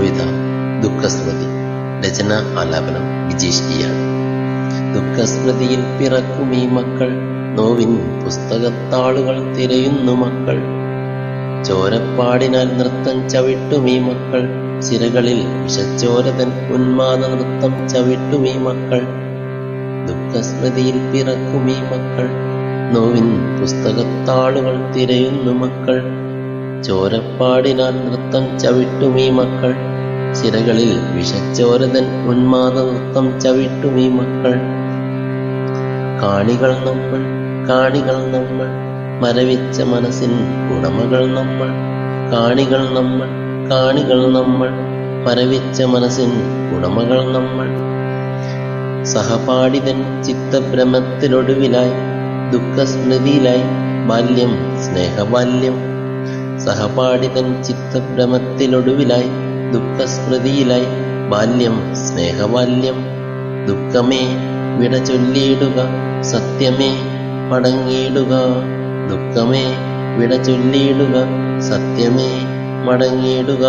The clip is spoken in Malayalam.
കവിത ദുഃഖസ്മൃതി. രചന ആലാപനം വിജേഷ് ജിയാണ്. ദുഃഖസ്മൃതിയിൽ പിറക്കും ഈ മക്കൾ, നോവിൻ പുസ്തകത്താളുകൾ തിരയുന്നു മക്കൾ. ചോരപ്പാടിനാൽ നൃത്തം ചവിട്ടും ഈ മക്കൾ, സിരകളിൽ വിഷച്ചോരതൻ ഉന്മാദ നൃത്തം ചവിട്ടും ഈ മക്കൾ. ദുഃഖസ്മൃതിയിൽ പിറക്കും ഈ മക്കൾ, നോവിൻ പുസ്തകത്താളുകൾ തിരയുന്നു മക്കൾ. ചോരപ്പാടിനാൽ നൃത്തം ചവിട്ടും ഈ മക്കൾ, സിരകളിൽ വിഷച്ചോരതൻ ഉന്മാദ നൃത്തം ചവിട്ടും ഈ മക്കൾ. കാണികൾ നമ്മൾ, കാണികൾ നമ്മൾ, മരവിച്ച മനസ്സിൻ ഉടമകൾ നമ്മൾ. കാണികൾ നമ്മൾ, കാണികൾ നമ്മൾ, മരവിച്ച മനസ്സിൻ ഉടമകൾ നമ്മൾ. സഹപാഠിതൻ ചിത്തഭ്രമത്തിലൊടുവിലായി, ദുഃഖസ്മൃതിയിലായി ബാല്യം സ്നേഹബാല്യം. സഹപാഠിതൻ ചിത്തഭ്രമത്തിലൊടുവിലായി, ദുഃഖസ്മൃതിയിലായി ബാല്യം സ്നേഹബാല്യം. ദുഃഖമേ വിട ചൊല്ലിയിടുക, സത്യമേ മടങ്ങിയിടുക. ദുഃഖമേ വിട ചൊല്ലിയിടുക, സത്യമേ മടങ്ങിയിടുക.